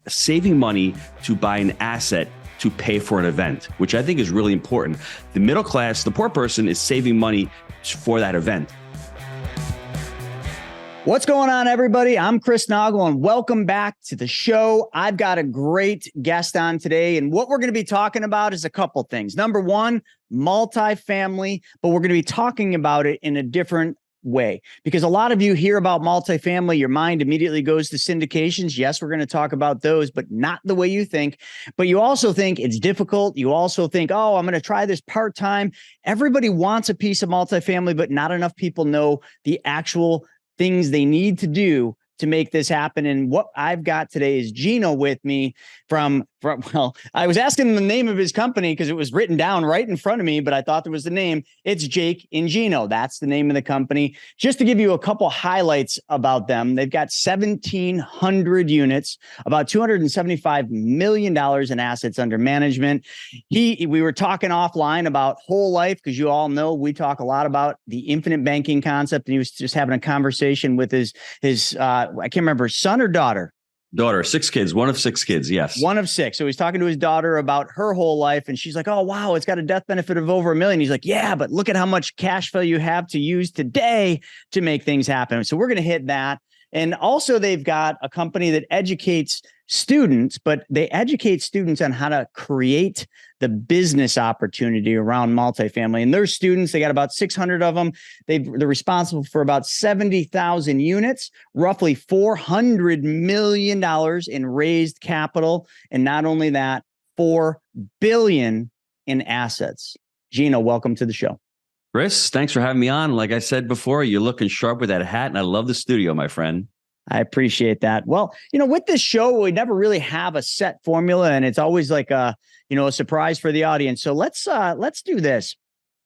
saving money to buy an asset to pay for an event, which I think is really important. The middle class, the poor person, is saving money for that event. What's going on, everybody? I'm Chris Naugle, and welcome back to the show. I've got a great guest on today, and what we're going to be talking about is a couple things. Number one, multifamily, but we're going to be talking about it in a different way, because a lot of you hear about multifamily, your mind immediately goes to syndications. Yes, we're going to talk about those, but not the way you think. But you also think it's difficult. You also think, oh, I'm going to try this part-time. Everybody wants a piece of multifamily, but not enough people know the actual things they need to do to make this happen. And what I've got today is Gino with me well, I was asking him the name of his company because it was written down right in front of me, but I thought there was the name. It's Jake and Gino. That's the name of the company. Just to give you a couple highlights about them, they've got 1,700 units, about $275 million in assets under management. We were talking offline about whole life, because you all know we talk a lot about the infinite banking concept. And he was just having a conversation with his I can't remember, son or daughter. Daughter, 6 kids, one of 6 kids. Yes. One of 6. So he's talking to his daughter about her whole life. And she's like, oh, wow, it's got a death benefit of over $1 million. He's like, yeah, but look at how much cash flow you have to use today to make things happen. So we're going to hit that. And also they've got a company that educates students, but they educate students on how to create the business opportunity around multifamily. And their students, they got about 600 of them. They're responsible for about 70,000 units, roughly $400 million in raised capital. And not only that, $4 billion in assets. Gino, welcome to the show. Chris, thanks for having me on. Like I said before, you're looking sharp with that hat, and I love the studio, my friend. I appreciate that. Well, with this show, we never really have a set formula, and it's always like a surprise for the audience. So let's do this.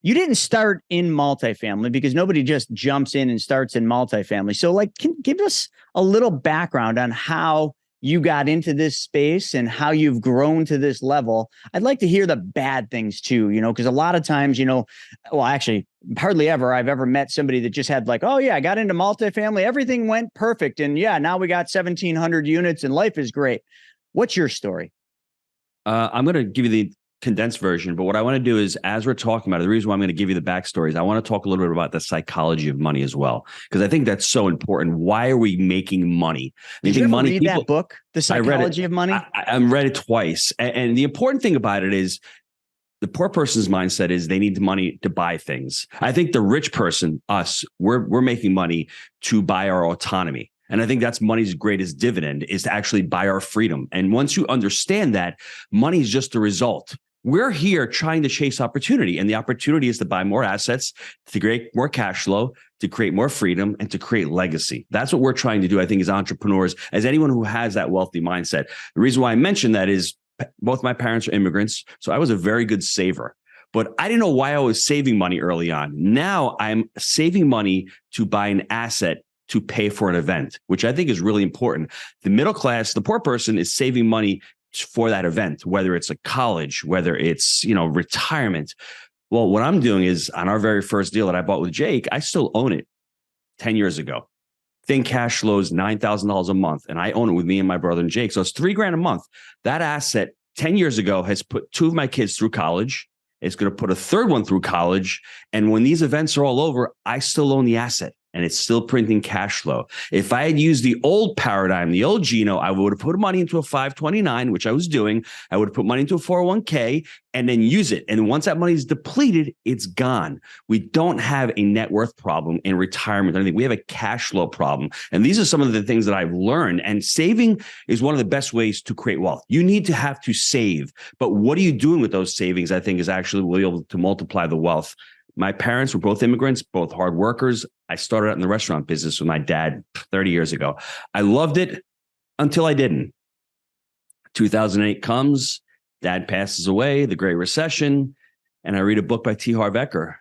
You didn't start in multifamily, because nobody just jumps in and starts in multifamily. So give us a little background on how you got into this space and how you've grown to this level. I'd like to hear the bad things too, because a lot of times, well, actually hardly ever I've ever met somebody that just had like, oh yeah, I got into multifamily, everything went perfect. And yeah, now we got 1,700 units and life is great. What's your story? I'm going to give you the condensed version, but what I want to do is, as we're talking about it, the reason why I'm going to give you the backstory is I want to talk a little bit about the psychology of money as well, because I think that's so important. Why are we making money? Did you ever read that book, The Psychology of Money? I read it twice. And the important thing about it is the poor person's mindset is they need money to buy things. I think the rich person, us, we're making money to buy our autonomy. And I think that's money's greatest dividend, is to actually buy our freedom. And once you understand that, money is just the result. We're here trying to chase opportunity, and the opportunity is to buy more assets, to create more cash flow, to create more freedom, and to create legacy. That's what we're trying to do, I think, as entrepreneurs, as anyone who has that wealthy mindset. The reason why I mentioned that is both my parents are immigrants, so I was a very good saver. But I didn't know why I was saving money early on. Now I'm saving money to buy an asset to pay for an event, which I think is really important. The middle class, the poor person, is saving money for that event, whether it's a college, whether it's, retirement. Well, what I'm doing is, on our very first deal that I bought with Jake, I still own it 10 years ago. Think cash flows $9,000 a month, and I own it with me and my brother and Jake. So it's $3,000 a month. That asset 10 years ago has put 2 of my kids through college. It's going to put a third one through college. And when these events are all over, I still own the asset. And it's still printing cash flow. If I had used the old paradigm, the old Gino, I would have put money into a 529, which I was doing. I would have put money into a 401k and then use it. And once that money is depleted, it's gone. We don't have a net worth problem in retirement. I think we have a cash flow problem. And these are some of the things that I've learned. And saving is one of the best ways to create wealth. You need to have to save. But what are you doing with those savings, I think, is actually will be able to multiply the wealth. My parents were both immigrants, both hard workers. I started out in the restaurant business with my dad 30 years ago. I loved it until I didn't. 2008 comes, dad passes away, the Great Recession, and I read a book by T. Harv Eker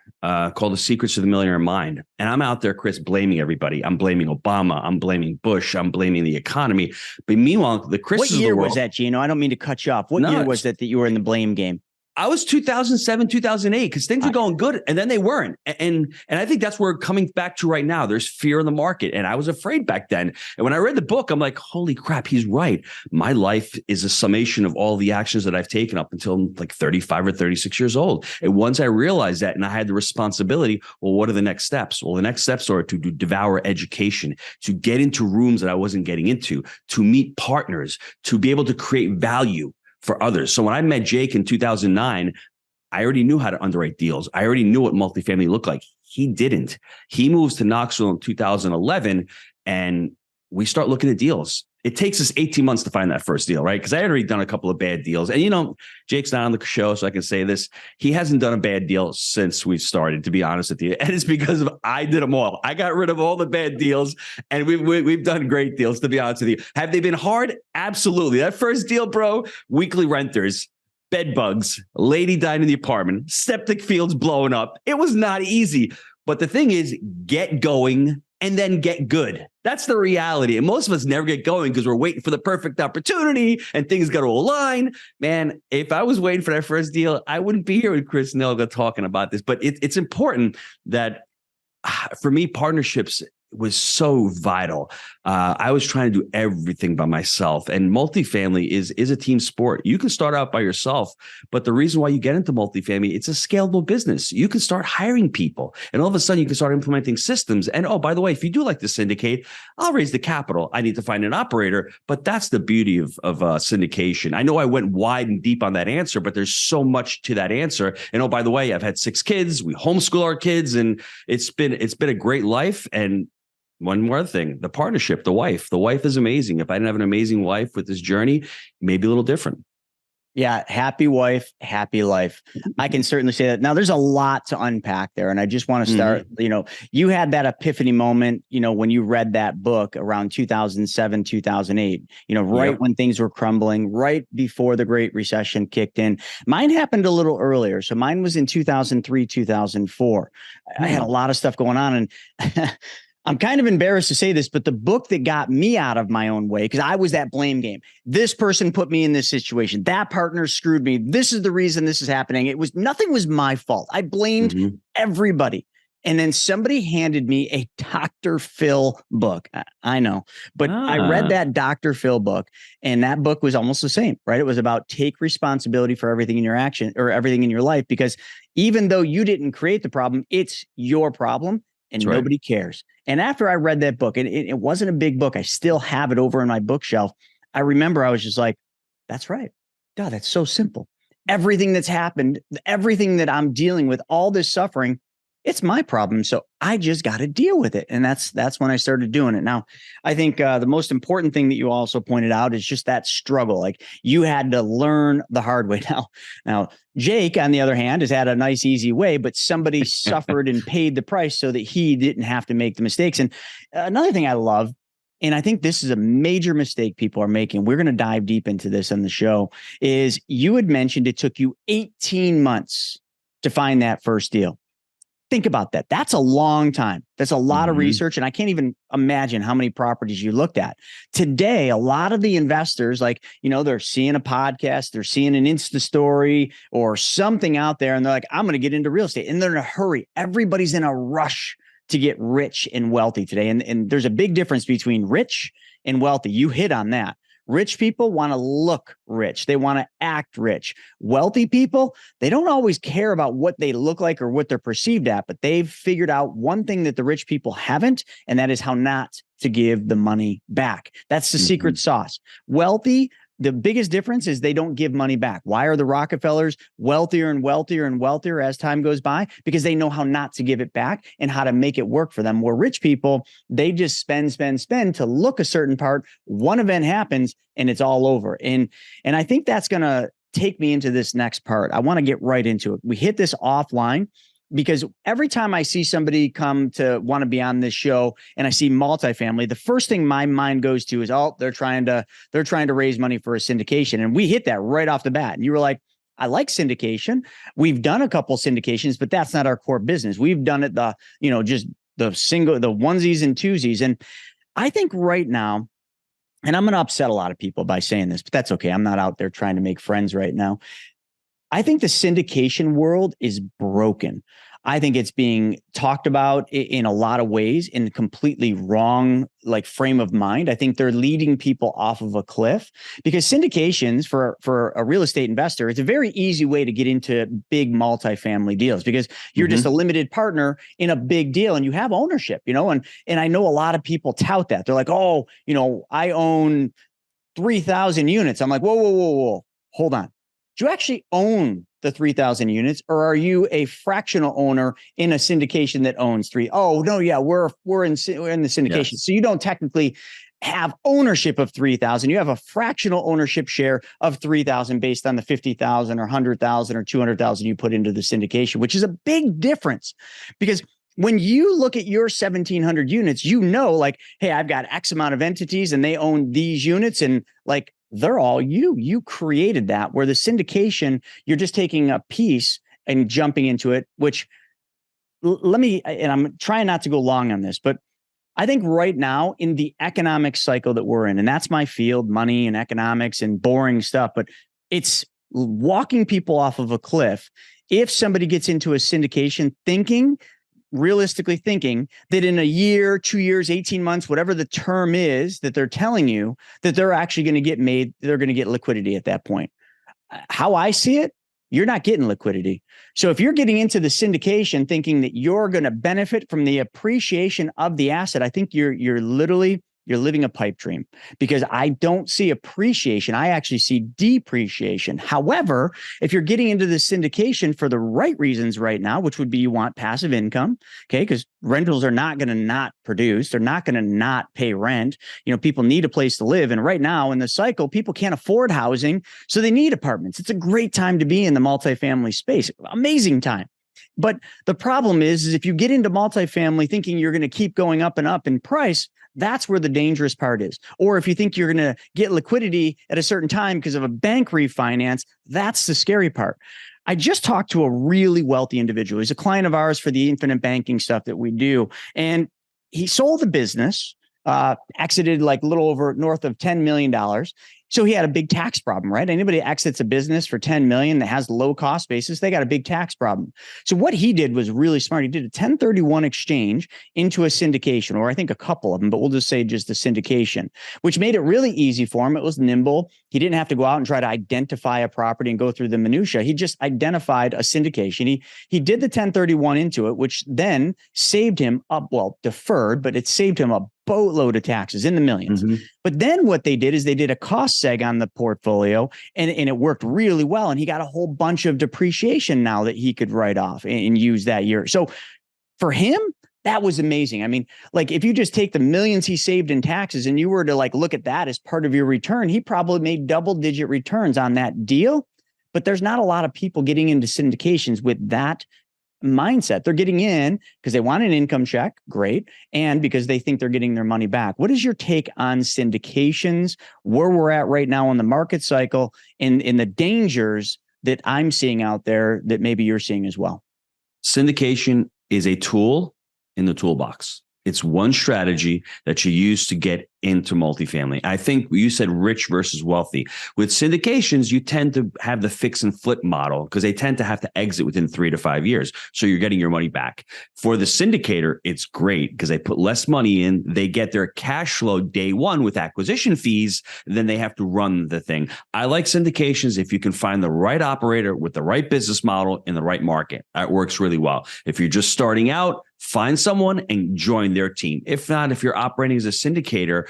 called The Secrets of the Millionaire Mind. And I'm out there, Chris, blaming everybody. I'm blaming Obama. I'm blaming Bush. I'm blaming the economy. But meanwhile, the Chris. What year was that, Gino? I don't mean to cut you off. What year was it that you were in the blame game? I was 2007, 2008, because things were going good and then they weren't. And I think that's where we're coming back to right now. There's fear in the market. And I was afraid back then. And when I read the book, I'm like, holy crap, he's right. My life is a summation of all the actions that I've taken up until I'm like 35 or 36 years old. And once I realized that and I had the responsibility, well, what are the next steps? Well, the next steps are to devour education, to get into rooms that I wasn't getting into, to meet partners, to be able to create value for others. So when I met Jake in 2009, I already knew how to underwrite deals. I already knew what multifamily looked like. He didn't. He moves to Knoxville in 2011 and we start looking at deals. It takes us 18 months to find that first deal, right? Because I had already done a couple of bad deals. And, you know, Jake's not on the show, so I can say this. He hasn't done a bad deal since we've started, to be honest with you. And it's because I did them all. I got rid of all the bad deals, and we've done great deals, to be honest with you. Have they been hard? Absolutely. That first deal, bro, weekly renters, bed bugs, lady died in the apartment, septic fields blowing up. It was not easy. But the thing is, get going and then get good. That's the reality. And most of us never get going because we're waiting for the perfect opportunity and things got to align. Man, if I was waiting for that first deal, I wouldn't be here with Chris Naugle talking about this. But it's important that for me, partnerships was so vital. I was trying to do everything by myself, and multifamily is a team sport. You can start out by yourself, but the reason why you get into multifamily, it's a scalable business. You can start hiring people, and all of a sudden you can start implementing systems. And oh, by the way, if you do like to syndicate, I'll raise the capital. I need to find an operator, but that's the beauty of syndication. I know I went wide and deep on that answer, but there's so much to that answer. And oh, by the way, I've had 6 kids. We homeschool our kids, and it's been a great life. And one more thing, the partnership, the wife is amazing. If I didn't have an amazing wife with this journey, maybe a little different. Yeah. Happy wife, happy life. I can certainly say that. Now there's a lot to unpack there. And I just want to start, you had that epiphany moment, when you read that book around 2007, 2008, right when things were crumbling, right before the Great Recession kicked in. Mine happened a little earlier. So mine was in 2003, 2004. I had a lot of stuff going on, and I'm kind of embarrassed to say this, but the book that got me out of my own way, because I was that blame game. This person put me in this situation. That partner screwed me. This is the reason this is happening. Nothing was my fault. I blamed everybody. And then somebody handed me a Dr. Phil book. I know, but I read that Dr. Phil book, and that book was almost the same, right? It was about take responsibility for everything in your action or everything in your life, because even though you didn't create the problem, it's your problem. And nobody cares. And after I read that book, and it wasn't a big book, I still have it over in my bookshelf. I remember I was just like, that's right. God, that's so simple. Everything that's happened, everything that I'm dealing with, all this suffering, it's my problem. So I just got to deal with it. And that's when I started doing it. Now, I think the most important thing that you also pointed out is just that struggle. Like, you had to learn the hard way. Now, Jake, on the other hand, has had a nice, easy way, but somebody suffered and paid the price so that he didn't have to make the mistakes. And another thing I love, and I think this is a major mistake people are making, we're going to dive deep into this on the show, is you had mentioned it took you 18 months to find that first deal. Think about that. That's a long time. That's a lot of research. And I can't even imagine how many properties you looked at. Today, a lot of the investors, they're seeing a podcast, they're seeing an Insta story or something out there, and they're like, I'm going to get into real estate. And they're in a hurry. Everybody's in a rush to get rich and wealthy today. And there's a big difference between rich and wealthy. You hit on that. Rich people want to look rich. They want to act rich. Wealthy people, they don't always care about what they look like or what they're perceived at, but they've figured out one thing that the rich people haven't, and that is how not to give the money back. That's the secret sauce. Wealthy, the biggest difference is they don't give money back. Why are the Rockefellers wealthier and wealthier and wealthier as time goes by? Because they know how not to give it back and how to make it work for them. Where rich people, they just spend to look a certain part. One event happens and it's all over. And I think that's going to take me into this next part. I want to get right into it. We hit this offline, because every time I see somebody come to want to be on this show and I see multifamily, the first thing my mind goes to is, oh, they're trying to raise money for a syndication. And we hit that right off the bat. And you were like, I like syndication. We've done a couple syndications, but that's not our core business. We've done it just the onesies and twosies. And I think right now, and I'm going to upset a lot of people by saying this, but that's okay. I'm not out there trying to make friends right now. I think the syndication world is broken. I think it's being talked about in a lot of ways in completely wrong, like, frame of mind. I think they're leading people off of a cliff, because syndications for a real estate investor, it's a very easy way to get into big multifamily deals, because you're just a limited partner in a big deal and you have ownership, and I know a lot of people tout that. They're like, oh, I own 3,000 units. I'm like, whoa, hold on. Do you actually own the 3,000 units, or are you a fractional owner in a syndication that owns three? Oh, no, yeah, we're in the syndication. Yes. So you don't technically have ownership of 3,000. You have a fractional ownership share of 3,000 based on the 50,000 or 100,000 or 200,000 you put into the syndication, which is a big difference, because when you look at your 1,700 units, like, hey, I've got X amount of entities and they own these units, and like, they're all you created that. Where the syndication, you're just taking a piece and jumping into it, which and I'm trying not to go long on this, but I think right now in the economic cycle that we're in, and that's my field, money and economics and boring stuff, but it's walking people off of a cliff. If somebody gets into a syndication realistically thinking that in a year, 2 years, 18 months, whatever the term is that they're telling you, that they're actually going to get made, they're going to get liquidity at that point. How I see it, you're not getting liquidity. So if you're getting into the syndication thinking that you're going to benefit from the appreciation of the asset, I think you're living a pipe dream, because I don't see appreciation. I actually see depreciation. However, if you're getting into the syndication for the right reasons right now, which would be you want passive income, okay, because rentals are not going to not produce. They're not going to not pay rent. People need a place to live. And right now in the cycle, people can't afford housing, so they need apartments. It's a great time to be in the multifamily space. Amazing time. But the problem is if you get into multifamily thinking you're going to keep going up and up in price, that's where the dangerous part is. Or if you think you're going to get liquidity at a certain time because of a bank refinance, that's the scary part. I just talked to a really wealthy individual. He's a client of ours for the infinite banking stuff that we do. And he sold the business, exited like a little over north of $10 million. So he had a big tax problem, right? Anybody exits a business for 10 million that has low cost basis, they got a big tax problem. So what he did was really smart. He did a 1031 exchange into a syndication, or I think a couple of them, but we'll just say just the syndication, which made it really easy for him. It was nimble. He didn't have to go out and try to identify a property and go through the minutia. He just identified a syndication. He did the 1031 into it, which then saved him deferred, but it saved him a boatload of taxes in the millions. But then what they did is they did a cost seg on the portfolio, and it worked really well. And he got a whole bunch of depreciation now that he could write off and use that year. So for him, that was amazing. I mean, like, if you just take the millions he saved in taxes and you were to like look at that as part of your return, he probably made double-digit returns on that deal. But there's not a lot of people getting into syndications with that mindset. They're getting in because they want an income check, great, and because they think they're getting their money back. What is your take on syndications, where we're at right now in the market cycle, and in the dangers that I'm seeing out there that maybe you're seeing as well? Syndication is a tool in the toolbox. It's one strategy that you use to get into multifamily. I think you said rich versus wealthy. With syndications, you tend to have the fix and flip model because they tend to have to exit within 3 to 5 years. So you're getting your money back. For the syndicator, it's great because they put less money in. They get their cash flow day one with acquisition fees. Then they have to run the thing. I like syndications if you can find the right operator with the right business model in the right market. That works really well. If you're just starting out, find someone and join their team. If not, if you're operating as a syndicator,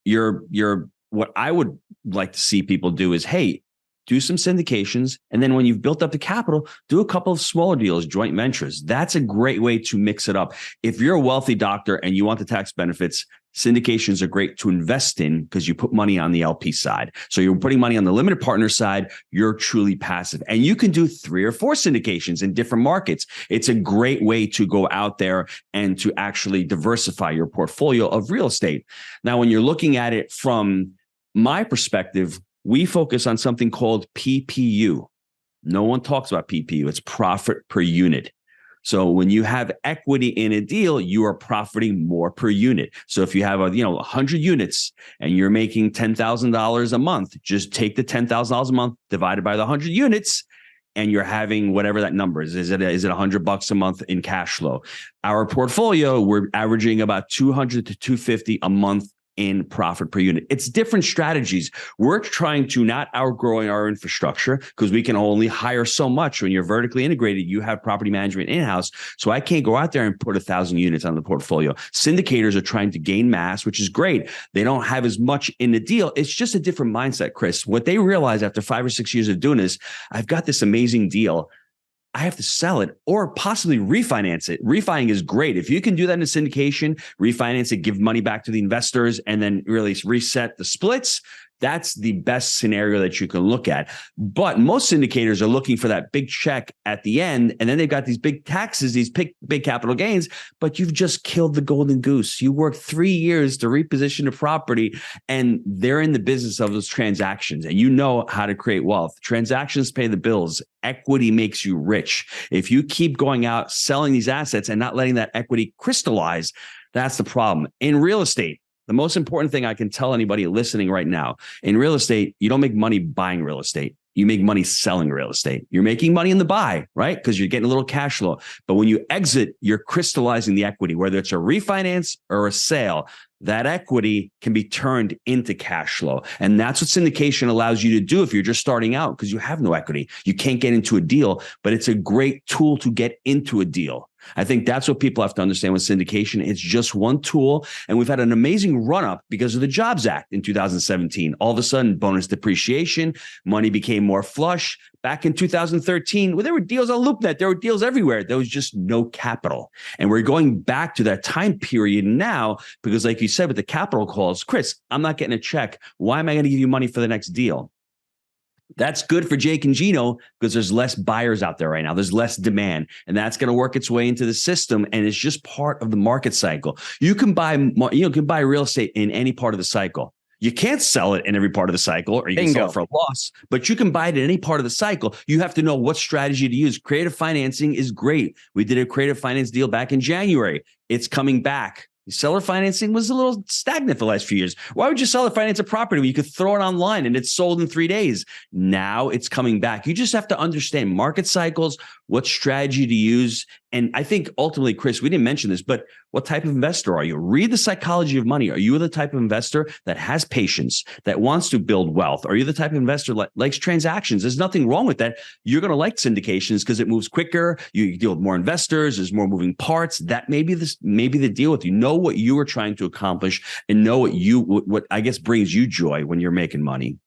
you're what I would like to see people do is, hey, do some syndications. And then when you've built up the capital, do a couple of smaller deals, joint ventures. That's a great way to mix it up. If you're a wealthy doctor and you want the tax benefits, syndications are great to invest in because you put money on the LP side. So you're putting money on the limited partner side. You're truly passive. And you can do 3 or 4 syndications in different markets. It's a great way to go out there and to actually diversify your portfolio of real estate. Now, when you're looking at it from my perspective, we focus on something called PPU. No one talks about PPU. It's profit per unit. So when you have equity in a deal, you are profiting more per unit. So if you have 100 units and you're making $10,000 a month, just take the $10,000 a month divided by the 100 units, and you're having whatever that number is. Is it $100 a month in cash flow? Our portfolio, we're averaging about 200 to 250 a month in profit per unit. It's different strategies. We're trying to not outgrowing our infrastructure because we can only hire so much. When you're vertically integrated, you have property management in-house. So I can't go out there and put 1,000 units on the portfolio. Syndicators are trying to gain mass, which is great. They don't have as much in the deal. It's just a different mindset, Chris. What they realize after 5 or 6 years of doing this, I've got this amazing deal. I have to sell it or possibly refinance it. Refining is great. If you can do that in a syndication, refinance it, give money back to the investors, and then really reset the splits, that's the best scenario that you can look at. But most syndicators are looking for that big check at the end, and then they've got these big taxes, these big capital gains, but you've just killed the golden goose. You worked 3 years to reposition the property, and they're in the business of those transactions, and you know how to create wealth. Transactions pay the bills. Equity makes you rich. If you keep going out selling these assets and not letting that equity crystallize, that's the problem. In real estate, the most important thing I can tell anybody listening right now, in real estate, you don't make money buying real estate. You make money selling real estate. You're making money in the buy, right? Because you're getting a little cash flow. But when you exit, you're crystallizing the equity, whether it's a refinance or a sale. That equity can be turned into cash flow. And that's what syndication allows you to do if you're just starting out, because you have no equity. You can't get into a deal, but it's a great tool to get into a deal. I think that's what people have to understand with syndication. It's just one tool. And we've had an amazing run up because of the Jobs Act in 2017. All of a sudden, bonus depreciation, money became more flush. Back in 2013, well, there were deals on LoopNet. There were deals everywhere. There was just no capital. And we're going back to that time period now because, like you said, with the capital calls, Chris, I'm not getting a check. Why am I going to give you money for the next deal? That's good for Jake and Gino because there's less buyers out there right now. There's less demand, and that's going to work its way into the system. And it's just part of the market cycle. You can buy real estate in any part of the cycle. You can't sell it in every part of the cycle, or you can sell it for a loss, but you can buy it in any part of the cycle. You have to know what strategy to use. Creative financing is great. We did a creative finance deal back in January. It's coming back. Seller financing was a little stagnant for the last few years. Why would you seller finance a property when you could throw it online and it's sold in 3 days? Now it's coming back. You just have to understand market cycles, what strategy to use. And I think ultimately, Chris, we didn't mention this, but what type of investor are you? Read The Psychology of Money. Are you the type of investor that has patience, that wants to build wealth? Are you the type of investor that likes transactions? There's nothing wrong with that. You're going to like syndications because it moves quicker. You deal with more investors. There's more moving parts. That may be the deal with you. Know what you are trying to accomplish and know what I guess brings you joy when you're making money.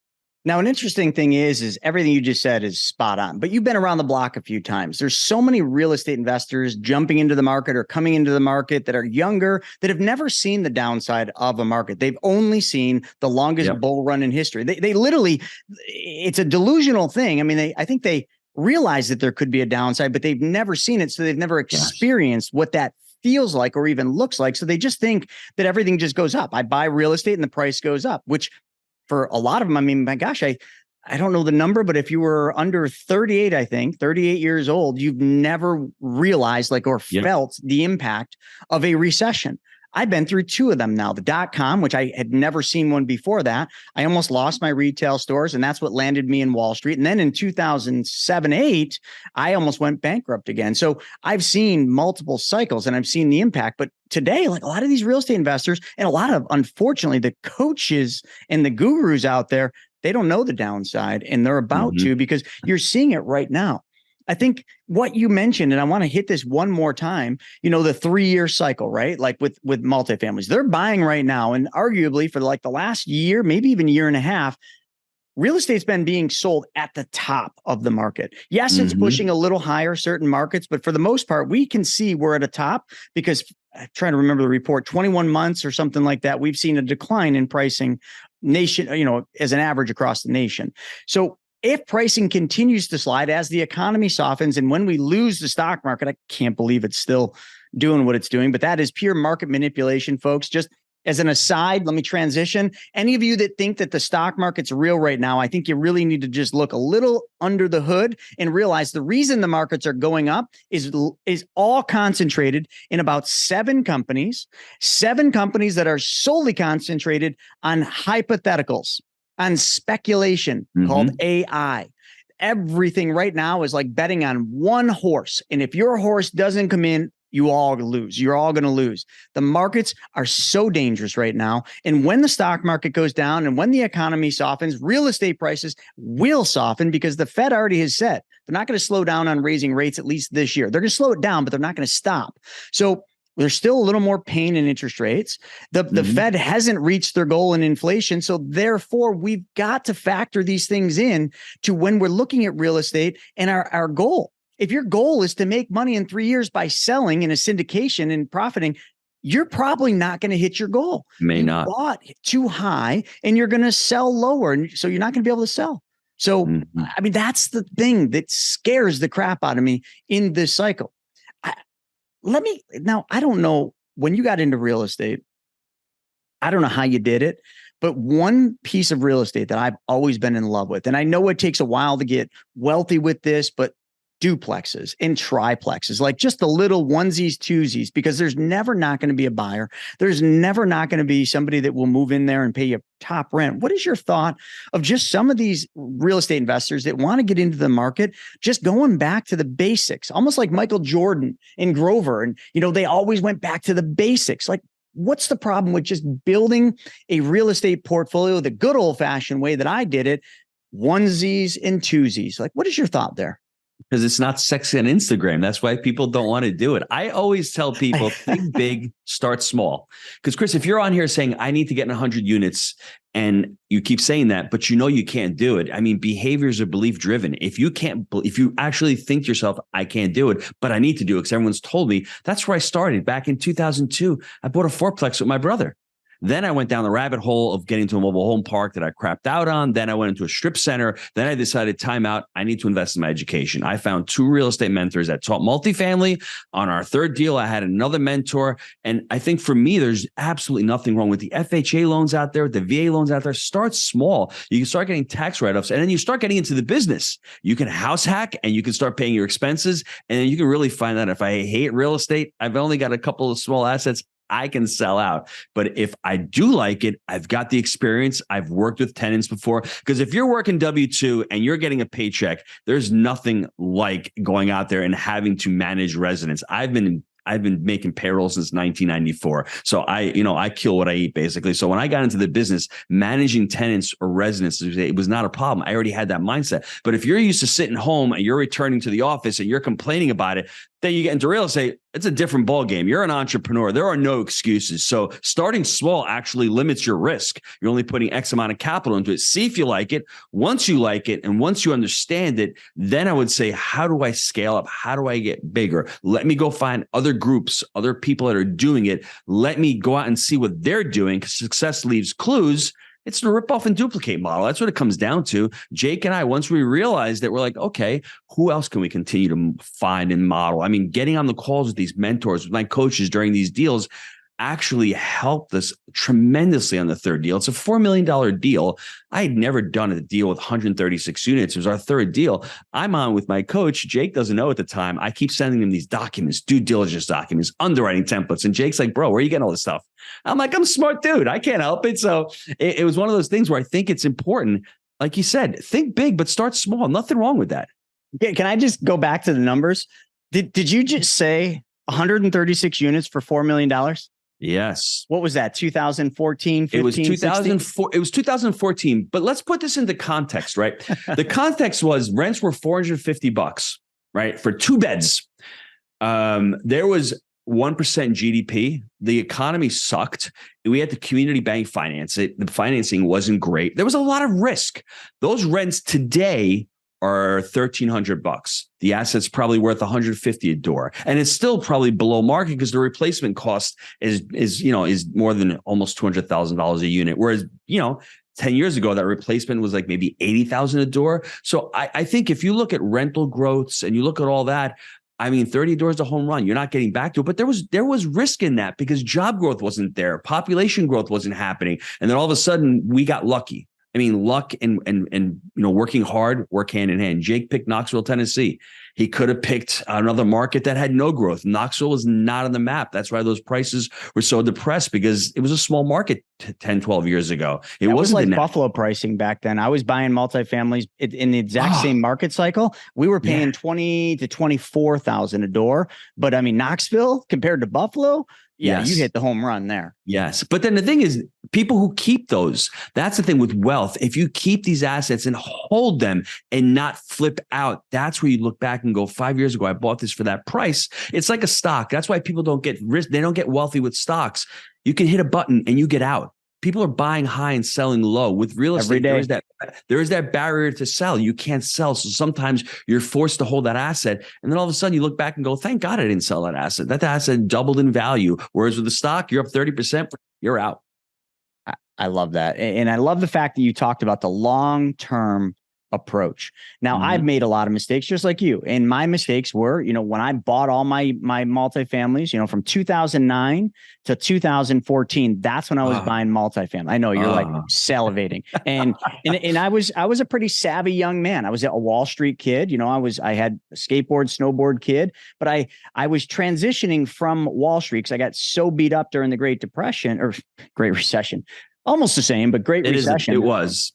Now, an interesting thing is everything you just said is spot on, but you've been around the block a few times. There's so many real estate investors jumping into the market or coming into the market that are younger, that have never seen the downside of a market. They've only seen the longest bull run in history. They literally, it's a delusional thing. I mean, I think they realize that there could be a downside, but they've never seen it. So they've never experienced what that feels like or even looks like. So they just think that everything just goes up. I buy real estate and the price goes up, which for a lot of them, I mean, my gosh, I don't know the number, but if you were under 38, I think 38 years old, you've never realized or felt the impact of a recession. I've been through 2 of them now, the .com, which I had never seen one before that. I almost lost my retail stores, and that's what landed me in Wall Street. And then in 2007-8, I almost went bankrupt again. So I've seen multiple cycles and I've seen the impact. But today, a lot of these real estate investors and a lot of, unfortunately, the coaches and the gurus out there, they don't know the downside, and they're about to, because you're seeing it right now. I think what you mentioned, and I want to hit this one more time, the 3-year cycle, right? Like with multifamilies, they're buying right now. And arguably for the last year, maybe even year and a half, real estate's been being sold at the top of the market. Yes, it's pushing a little higher certain markets, but for the most part, we can see we're at a top because I'm trying to remember the report, 21 months or something like that. We've seen a decline in pricing nation, as an average across the nation. So if pricing continues to slide as the economy softens, and when we lose the stock market, I can't believe it's still doing what it's doing, but that is pure market manipulation, folks. Just as an aside, let me transition. Any of you that think that the stock market's real right now, I think you really need to just look a little under the hood and realize the reason the markets are going up is all concentrated in about 7 companies that are solely concentrated on hypotheticals, on speculation called AI. everything right now is like betting on one horse. And if your horse doesn't come in, you all lose. You're all going to lose. The markets are so dangerous right now. And when the stock market goes down and when the economy softens, real estate prices will soften because the Fed already has said they're not going to slow down on raising rates, at least this year. They're going to slow it down, but they're not going to stop. So there's still a little more pain in interest rates. The Fed hasn't reached their goal in inflation. So therefore, we've got to factor these things in to when we're looking at real estate and our goal. If your goal is to make money in 3 years by selling in a syndication and profiting, you're probably not going to hit your goal. You bought too high and you're going to sell lower. And so you're not going to be able to sell. So, I mean, that's the thing that scares the crap out of me in this cycle. Now, I don't know when you got into real estate, I don't know how you did it, but one piece of real estate that I've always been in love with, and I know it takes a while to get wealthy with this, but duplexes and triplexes, like just the little onesies, twosies, because there's never not going to be a buyer. There's never not going to be somebody that will move in there and pay you top rent. What is your thought of just some of these real estate investors that want to get into the market, just going back to the basics, almost like Michael Jordan and Grover. And, they always went back to the basics. Like, what's the problem with just building a real estate portfolio the good old fashioned way that I did it, onesies and twosies? Like, what is your thought there? Because it's not sexy on Instagram. That's why people don't want to do it. I always tell people, think big, start small. Because Chris, if you're on here saying, I need to get in 100 units and you keep saying that, but you can't do it. I mean, behaviors are belief driven. If you actually think to yourself, I can't do it, but I need to do it because everyone's told me, that's where I started back in 2002. I bought a fourplex with my brother. Then I went down the rabbit hole of getting to a mobile home park that I crapped out on. Then I went into a strip center. Then I decided, time out, I need to invest in my education. I found 2 real estate mentors that taught multifamily. On our 3rd deal, I had another mentor. And I think for me, there's absolutely nothing wrong with the FHA loans out there, the VA loans out there. Start small. You can start getting tax write-offs, and then you start getting into the business. You can house hack and you can start paying your expenses. And then you can really find out, if I hate real estate, I've only got a couple of small assets, I can sell out. But if I do like it, I've got the experience. I've worked with tenants before. Because if you're working W-2 and you're getting a paycheck, there's nothing like going out there and having to manage residents. I've been making payroll since 1994. So I kill what I eat, basically. So when I got into the business, managing tenants or residents, it was not a problem. I already had that mindset. But if you're used to sitting home and you're returning to the office and you're complaining about it, then you get into real estate, it's a different ballgame. You're an entrepreneur. There are no excuses. So starting small actually limits your risk. You're only putting X amount of capital into it. See if you like it. Once you like it and once you understand it, then I would say, how do I scale up? How do I get bigger? Let me go find other groups, other people that are doing it. Let me go out and see what they're doing, because success leaves clues. It's the rip off and duplicate model. That's what it comes down to. Jake and I, once we realized that, we're like, okay, who else can we continue to find and model? I mean, getting on the calls with these mentors, with my coaches during these deals, actually helped us tremendously on the 3rd deal. It's a $4 million deal. I had never done a deal with 136 units. It was our 3rd deal. I'm on with my coach. Jake doesn't know at the time. I keep sending him these documents, due diligence documents, underwriting templates. And Jake's like, bro, where are you getting all this stuff? I'm like, I'm a smart dude. I can't help it. So it was one of those things where I think it's important. Like you said, think big, but start small. Nothing wrong with that. Yeah, can I just go back to the numbers? Did you just say 136 units for $4 million? Yes. What was that? 2014, 15, It was 2004. 16? It was 2014. But let's put this into context, right? The context was rents were $450, right? For 2 beds. There was 1% GDP. The economy sucked. We had the community bank finance it. The financing wasn't great. There was a lot of risk. Those rents today are $1,300. The asset's probably worth $150 a door, and it's still probably below market because the replacement cost is more than almost $200,000 a unit. Whereas 10 years ago, that replacement was like maybe $80,000 a door. So I think if you look at rental growths and you look at all that, I mean, 30 doors is a home run. You're not getting back to it, but there was risk in that because job growth wasn't there, population growth wasn't happening, and then all of a sudden we got lucky. I mean, luck and working hard work hand in hand. Jake picked Knoxville, Tennessee. He could have picked another market that had no growth. Knoxville was not on the map. That's why those prices were so depressed, because it was a small market 10, 12 years ago. It wasn't like Buffalo pricing back then. I was buying multifamilies in the exact same market cycle. We were paying 20 to 24,000 a door. But I mean, Knoxville compared to Buffalo, you hit the home run there. Yes. But then the thing is, people who keep those, that's the thing with wealth. If you keep these assets and hold them and not flip out, that's where you look back and go, 5 years ago, I bought this for that price. It's like a stock. That's why people don't get rich. They don't get wealthy with stocks. You can hit a button and you get out. People are buying high and selling low. With real estate, there is that barrier to sell. You can't sell. So sometimes you're forced to hold that asset. And then all of a sudden you look back and go, thank God I didn't sell that asset. That asset doubled in value. Whereas with the stock, you're up 30%, you're out. I love that. And I love the fact that you talked about the long-term approach. Now, I've made a lot of mistakes just like you. And my mistakes were, when I bought all my multifamilies, from 2009 to 2014, that's when I was buying multifamily. I know you're like salivating. And I was a pretty savvy young man. I was a Wall Street kid. I had a skateboard, snowboard kid, but I was transitioning from Wall Street because I got so beat up during the Great Depression or Great Recession. Almost the same, but Great Recession. It was.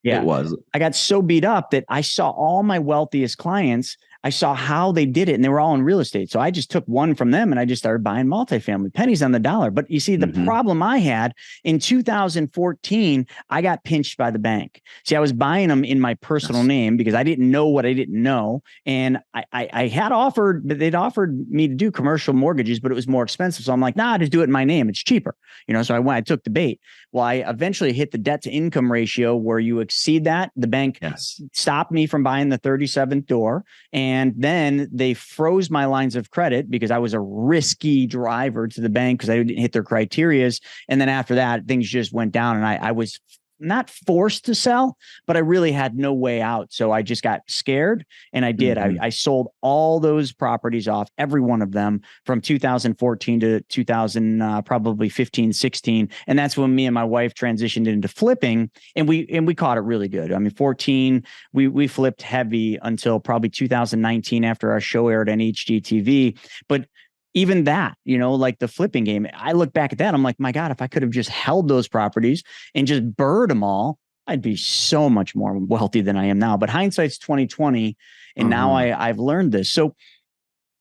I got so beat up that I saw all my wealthiest clients. I saw how they did it, and they were all in real estate. So I just took one from them and I just started buying multifamily, pennies on the dollar. But you see, the problem I had in 2014, I got pinched by the bank. See, I was buying them in my personal name because I didn't know what I didn't know. And I had offered, but they'd offered me to do commercial mortgages, but it was more expensive. So I'm like, nah, just do it in my name. It's cheaper. So I took the bait. Well, I eventually hit the debt to income ratio where you exceed that. The bank stopped me from buying the 37th door. And then they froze my lines of credit because I was a risky driver to the bank because I didn't hit their criterias. And then after that, things just went down, and I was not forced to sell, but I really had no way out. So I just got scared, and I did. I sold all those properties off, every one of them, from 2014 to 2000, probably 15, 16. And that's when me and my wife transitioned into flipping, and we caught it really good. I mean, 14, we flipped heavy until probably 2019 after our show aired on HGTV. But even that, like the flipping game, I look back at that, I'm like, my God, if I could have just held those properties and just bird them all, I'd be so much more wealthy than I am now. But hindsight's 2020, and now I've learned this. So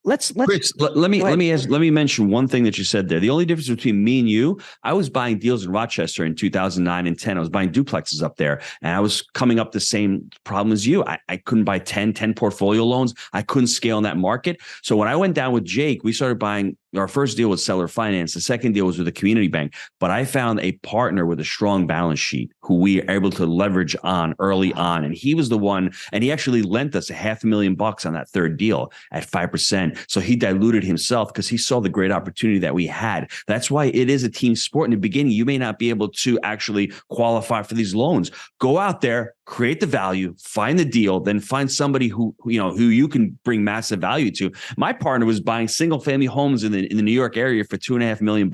let's Chris, let me mention one thing that you said there. The only difference between me and you, I was buying deals in Rochester in 2009 and 10. I was buying duplexes up there, and I was coming up the same problem as you. I couldn't buy 10 portfolio loans. I couldn't scale in that market. So when I went down with Jake, we started buying. Our first deal was seller finance. The second deal was with a community bank. But I found a partner with a strong balance sheet who we were able to leverage on early on. And he was the one, and he actually lent us $500,000 on that third deal at 5%. So he diluted himself because he saw the great opportunity that we had. That's why it is a team sport. In the beginning, you may not be able to actually qualify for these loans. Go out there, create the value, find the deal, then find somebody who you can bring massive value to. My partner was buying single family homes in the New York area for $2.5 million,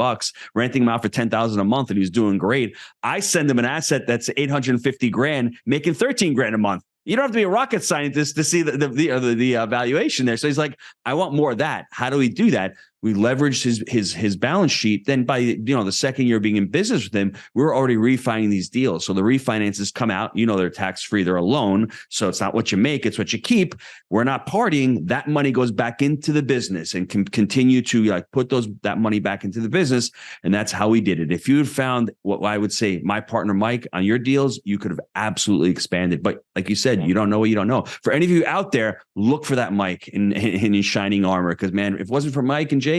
renting them out for $10,000 a month, and he was doing great. I send him an asset that's $850,000, making $13,000 a month. You don't have to be a rocket scientist to see the valuation there. So he's like, I want more of that. How do we do that? We leveraged his balance sheet. Then by the second year being in business with him, we were already refining these deals. So the refinances come out, they're tax free, they're a loan. So it's not what you make, it's what you keep. We're not partying. That money goes back into the business and can continue to put that money back into the business. And that's how we did it. If you had found what I would say my partner Mike on your deals, you could have absolutely expanded. But like you said, you don't know what you don't know. For any of you out there, look for that Mike in his shining armor. Because man, if it wasn't for Mike and Jake,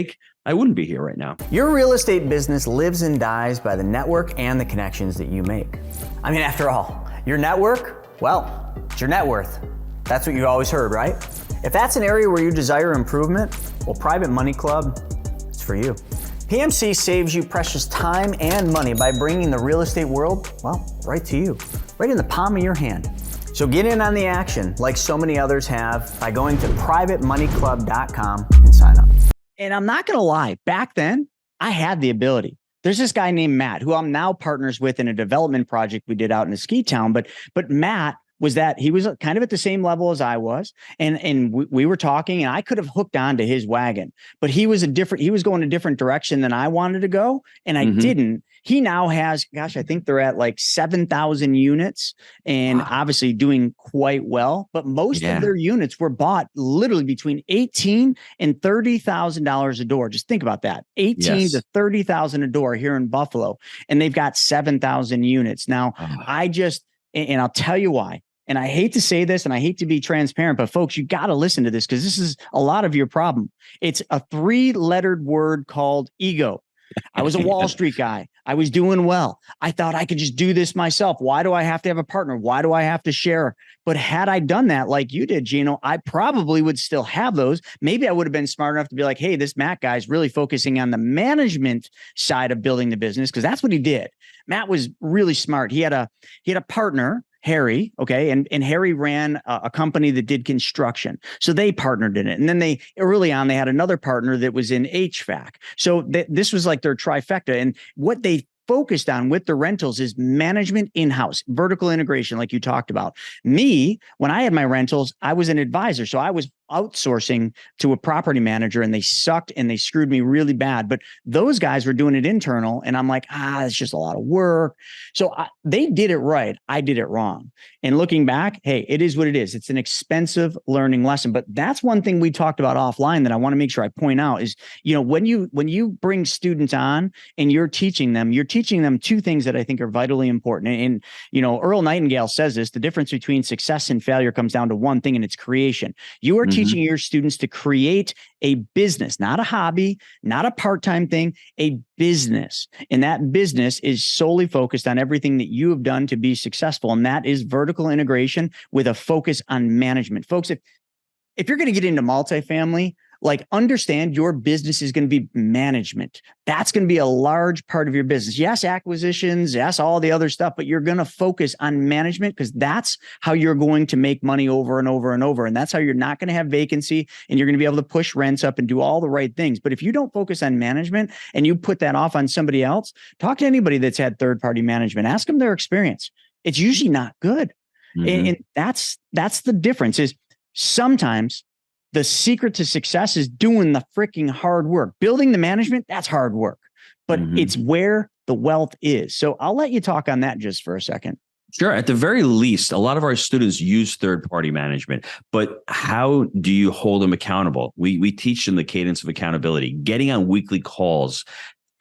I wouldn't be here right now. Your real estate business lives and dies by the network and the connections that you make. I mean, after all, your network, well, it's your net worth. That's what you always heard, right? If that's an area where you desire improvement, well, Private Money Club, it's for you. PMC saves you precious time and money by bringing the real estate world, well, right to you, right in the palm of your hand. So get in on the action like so many others have by going to privatemoneyclub.com and sign up. And I'm not going to lie, back then I had the ability. There's this guy named Matt who I'm now partners with in a development project we did out in a ski town. But Matt was that he was kind of at the same level as I was. And we were talking, and I could have hooked onto his wagon, but he was going a different direction than I wanted to go. And I didn't. He now has, gosh, I think they're at like 7,000 units and obviously doing quite well. But most of their units were bought literally between $18,000 and $30,000 a door. Just think about that. 18 to 30,000 a door here in Buffalo. And they've got 7,000 units. Now, and I'll tell you why. And I hate to say this and I hate to be transparent, but folks, you got to listen to this because this is a lot of your problem. It's a 3-lettered word called ego. I was a Wall Street guy. I was doing well. I thought I could just do this myself. Why do I have to have a partner? Why do I have to share? But had I done that like you did, Gino, I probably would still have those. Maybe I would have been smart enough to be like, hey, this Matt guy is really focusing on the management side of building the business, because that's what he did. Matt was really smart. He had a partner, Harry. Okay. And Harry ran a company that did construction. So they partnered in it. And then early on, they had another partner that was in HVAC. So this was like their trifecta. And what they focused on with the rentals is management in-house, vertical integration, like you talked about. Me, when I had my rentals, I was an advisor. So I was outsourcing to a property manager, and they sucked and they screwed me really bad. But those guys were doing it internal. And I'm like, it's just a lot of work. So they did it right. I did it wrong. And looking back, hey, it is what it is. It's an expensive learning lesson. But that's one thing we talked about offline that I want to make sure I point out is, when you bring students on and you're teaching them two things that I think are vitally important. And Earl Nightingale says this: the difference between success and failure comes down to one thing, and it's creation. You are teaching your students to create a business, not a hobby, not a part-time thing, a business. And that business is solely focused on everything that you have done to be successful. And that is vertical integration with a focus on management. Folks, if you're going to get into multifamily, like, understand your business is going to be management. That's going to be a large part of your business. Yes, acquisitions, yes, all the other stuff, but you're going to focus on management because that's how you're going to make money over and over and over. And that's how you're not going to have vacancy, and you're going to be able to push rents up and do all the right things. But if you don't focus on management and you put that off on somebody else, talk to anybody that's had third-party management. Ask them their experience. It's usually not good. And that's the difference. Is sometimes the secret to success is doing the freaking hard work. Building the management, that's hard work, but it's where the wealth is. So I'll let you talk on that just for a second. Sure. At the very least, a lot of our students use third-party management, but how do you hold them accountable? We teach them the cadence of accountability, getting on weekly calls,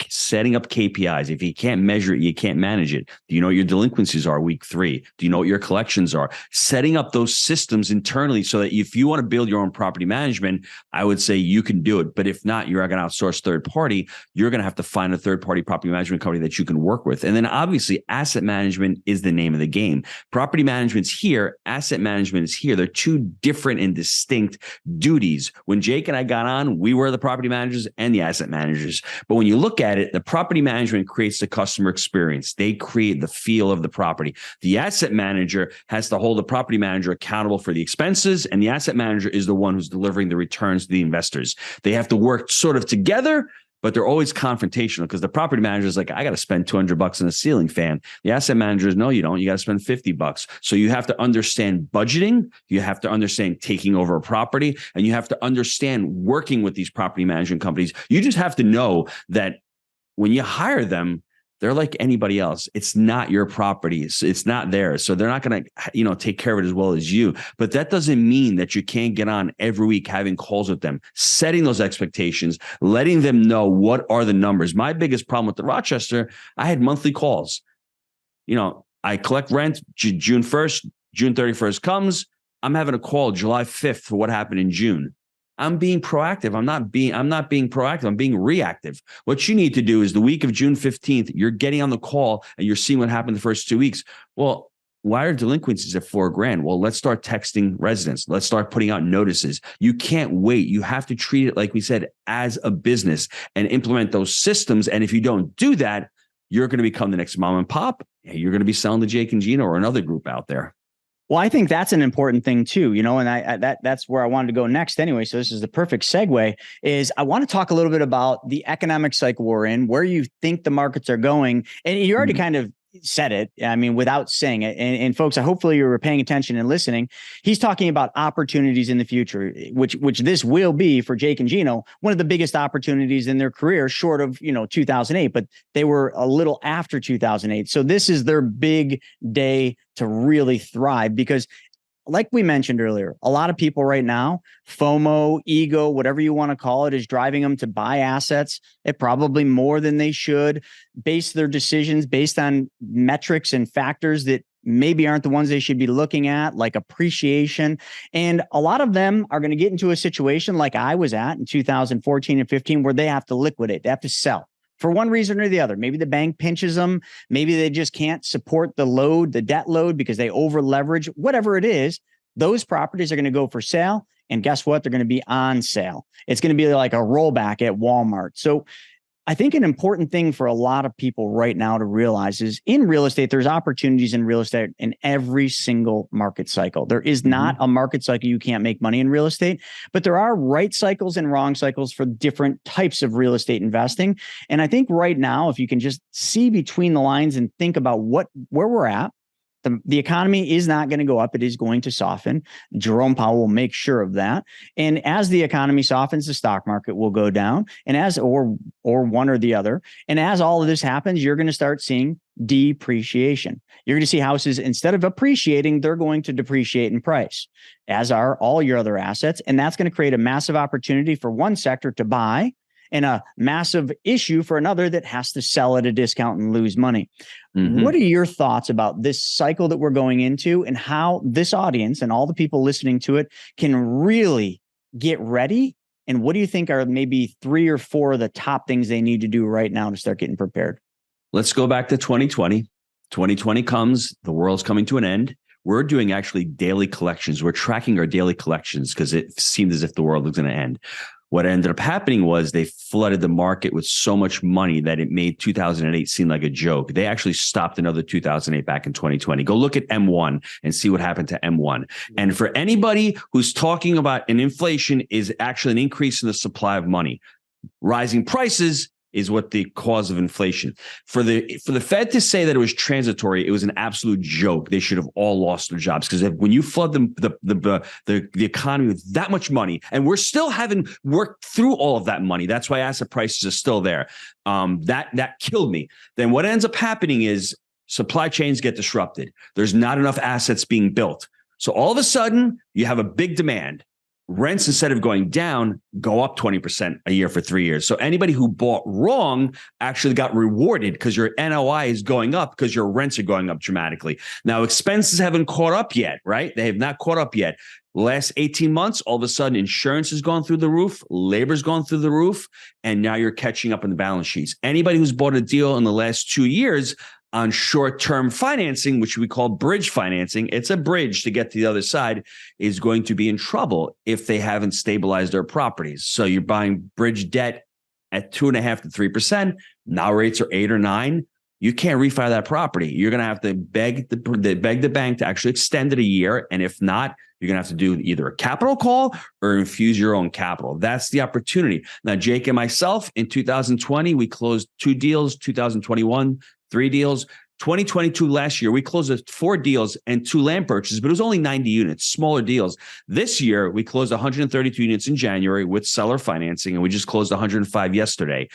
setting up KPIs. If you can't measure it, you can't manage it. Do you know what your delinquencies are week 3? Do you know what your collections are? Setting up those systems internally so that if you want to build your own property management, I would say you can do it. But if not, you're going to outsource third party. You're going to have to find a third party property management company that you can work with. And then obviously asset management is the name of the game. Property management's here. Asset management is here. They're two different and distinct duties. When Jake and I got on, we were the property managers and the asset managers. But when you look at it, the property management creates the customer experience. They create the feel of the property. The asset manager has to hold the property manager accountable for the expenses, and the asset manager is the one who's delivering the returns to the investors. They have to work sort of together, but they're always confrontational because the property manager is like, I got to spend $200 on a ceiling fan. The asset manager is, no, you don't. You got to spend $50. So you have to understand budgeting. You have to understand taking over a property, and you have to understand working with these property management companies. You just have to know that when you hire them, they're like anybody else. It's not your property. It's not theirs. So they're not going to, take care of it as well as you. But that doesn't mean that you can't get on every week having calls with them, setting those expectations, letting them know what are the numbers. My biggest problem with the Rochester, I had monthly calls. I collect rent June 1st, June 31st comes. I'm having a call July 5th for what happened in June. I'm being proactive. I'm not being proactive. I'm being reactive. What you need to do is the week of June 15th, you're getting on the call and you're seeing what happened the first 2 weeks. Well, why are delinquencies at $4,000? Well, let's start texting residents. Let's start putting out notices. You can't wait. You have to treat it, like we said, as a business and implement those systems. And if you don't do that, you're going to become the next mom and pop. You're going to be selling to Jake and Gino or another group out there. Well, I think that's an important thing too, and that's where I wanted to go next anyway. So this is the perfect segue. Is I want to talk a little bit about the economic cycle we're in, where you think the markets are going, and you already kind of said it. I mean, without saying it, and folks, hopefully you were paying attention and listening. He's talking about opportunities in the future, which this will be for Jake and Gino, one of the biggest opportunities in their career, short of 2008, but they were a little after 2008. So this is their big day to really thrive, because like we mentioned earlier, a lot of people right now, FOMO, ego, whatever you want to call it, is driving them to buy assets at probably more than they should, base their decisions based on metrics and factors that maybe aren't the ones they should be looking at, like appreciation. And a lot of them are going to get into a situation like I was at in 2014 and 15, where they have to liquidate, they have to sell. For one reason or the other. Maybe the bank pinches them. Maybe they just can't support the load, the debt load, because they over leverage. Whatever it is, those properties are going to go for sale. And guess what? They're going to be on sale. It's going to be like a rollback at Walmart. So I think an important thing for a lot of people right now to realize is in real estate, there's opportunities in real estate in every single market cycle. There is not a market cycle you can't make money in real estate, but there are right cycles and wrong cycles for different types of real estate investing. And I think right now, if you can just see between the lines and think about where we're at, the economy is not going to go up. It is going to soften. Jerome Powell will make sure of that. And as the economy softens, the stock market will go down, and or one or the other. And as all of this happens, you're going to start seeing depreciation. You're going to see houses, instead of appreciating, they're going to depreciate in price, as are all your other assets. And that's going to create a massive opportunity for one sector to buy, and a massive issue for another that has to sell at a discount and lose money. What are your thoughts about this cycle that we're going into, and how this audience and all the people listening to it can really get ready? And what do you think are maybe 3 or 4 of the top things they need to do right now to start getting prepared? Let's go back to 2020. 2020 comes, the world's coming to an end. We're doing actually daily collections. We're tracking our daily collections because it seemed as if the world was going to end. What ended up happening was they flooded the market with so much money that it made 2008 seem like a joke. They actually stopped another 2008 back in 2020. Go look at M1 and see what happened to M1. And for anybody who's talking about an inflation is actually an increase in the supply of money. Rising prices is what the cause of inflation. For the Fed to say that it was transitory, it was an absolute joke. They should have all lost their jobs, because when you flood the economy with that much money, and we're still having worked through all of that money, that's why asset prices are still there. That killed me. Then what ends up happening is supply chains get disrupted. There's not enough assets being built. So all of a sudden you have a big demand. Rents, instead of going down, go up 20% a year for 3 years. So anybody who bought wrong actually got rewarded, because your NOI is going up because your rents are going up dramatically. Now, expenses haven't caught up yet, right? They have not caught up yet. Last 18 months, all of a sudden, insurance has gone through the roof, labor's gone through the roof, and now you're catching up in the balance sheets. Anybody who's bought a deal in the last 2 years on short-term financing, which we call bridge financing, it's a bridge to get to the other side, is going to be in trouble if they haven't stabilized their properties. So you're buying bridge debt at 2.5% to 3%. Now rates are 8 or 9. You can't refi that property. You're going to have to beg the bank to actually extend it a year. And if not, you're going to have to do either a capital call or infuse your own capital. That's the opportunity. Now, Jake and myself, in 2020, we closed 2 deals, 2021, 3 deals. 2022 last year, we closed 4 deals and 2 land purchases, but it was only 90 units, smaller deals. This year, we closed 132 units in January with seller financing, and we just closed 105 yesterday.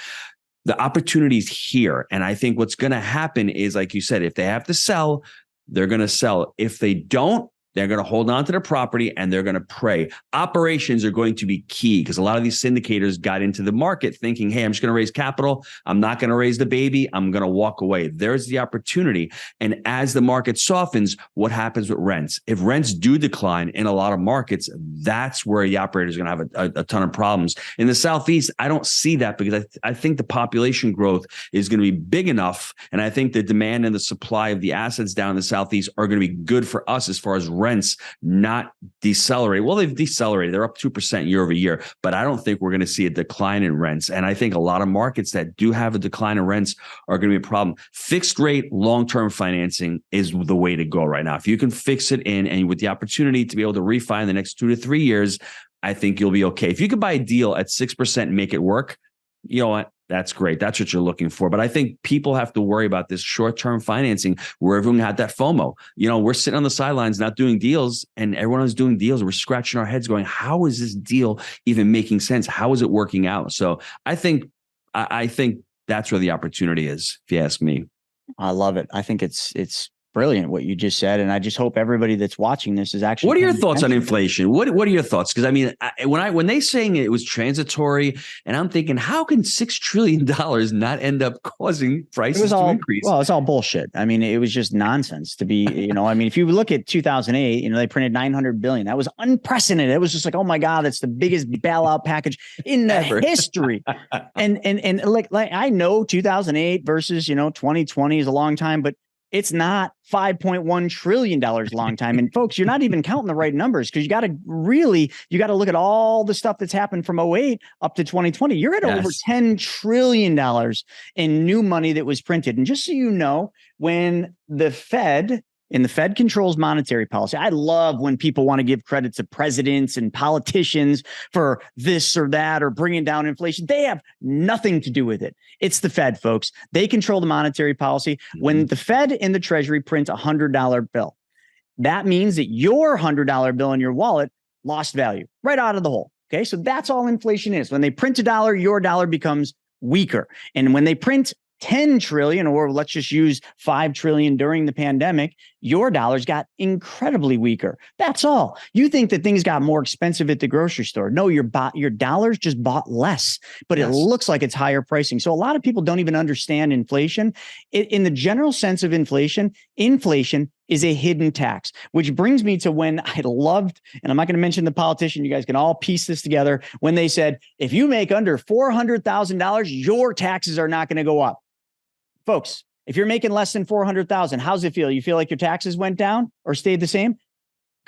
The opportunity is here. And I think what's going to happen is, like you said, if they have to sell, they're going to sell. If they don't, they're going to hold on to their property and they're going to pray. Operations are going to be key, because a lot of these syndicators got into the market thinking, hey, I'm just going to raise capital. I'm not going to raise the baby. I'm going to walk away. There's the opportunity. And as the market softens, what happens with rents? If rents do decline in a lot of markets, that's where the operator is going to have a ton of problems. In the Southeast, I don't see that, because I think the population growth is going to be big enough. And I think the demand and the supply of the assets down in the Southeast are going to be good for us as far as rent rents not decelerate. Well, they've decelerated. They're up 2% year over year, but I don't think we're going to see a decline in rents. And I think a lot of markets that do have a decline in rents are going to be a problem. Fixed rate, long-term financing is the way to go right now. If you can fix it in and with the opportunity to be able to refi in the next 2 to 3 years, I think you'll be okay. If you could buy a deal at 6% and make it work, you know what? That's great. That's what you're looking for. But I think people have to worry about this short-term financing where everyone had that FOMO. You know, we're sitting on the sidelines not doing deals, and everyone is doing deals. We're scratching our heads going, how is this deal even making sense? How is it working out? So I think that's where the opportunity is, if you ask me. I love it. I think it's brilliant what you just said, and I just hope everybody that's watching this is actually. What are your thoughts on inflation? What are your thoughts? Because I mean, when they saying it was transitory, and I'm thinking, how can $6 trillion not end up causing prices to increase? Well, it's all bullshit. I mean, it was just nonsense to be. You know, I mean, if you look at 2008, you know, they printed $900 billion. That was unprecedented. It was just like, oh my god, that's the biggest bailout package in the history. And like I know 2008 versus 2020 is a long time, but it's not $5.1 trillion long time. And folks, you're not even counting the right numbers, because you got to look at all the stuff that's happened from 2008 up to 2020. You're at over $10 trillion in new money that was printed. And just so you know, when the Fed controls monetary policy. I love when people want to give credit to presidents and politicians for this or that or bringing down inflation. They have nothing to do with it. It's the Fed, folks. They control the monetary policy. When the Fed and the Treasury print a $100 bill, that means that your $100 bill in your wallet lost value right out of the hole. Okay, so that's all inflation is. When they print a dollar, your dollar becomes weaker. And when they print 10 trillion, or let's just use 5 trillion during the pandemic, your dollars got incredibly weaker. That's all. You think that things got more expensive at the grocery store. No, your dollars just bought less, but it looks like it's higher pricing. So a lot of people don't even understand inflation. In the general sense of inflation is a hidden tax, which brings me to when I loved, and I'm not going to mention the politician, you guys can all piece this together, when they said, if you make under $400,000, your taxes are not going to go up. Folks, if you're making less than $400,000, how's it feel? You feel like your taxes went down or stayed the same?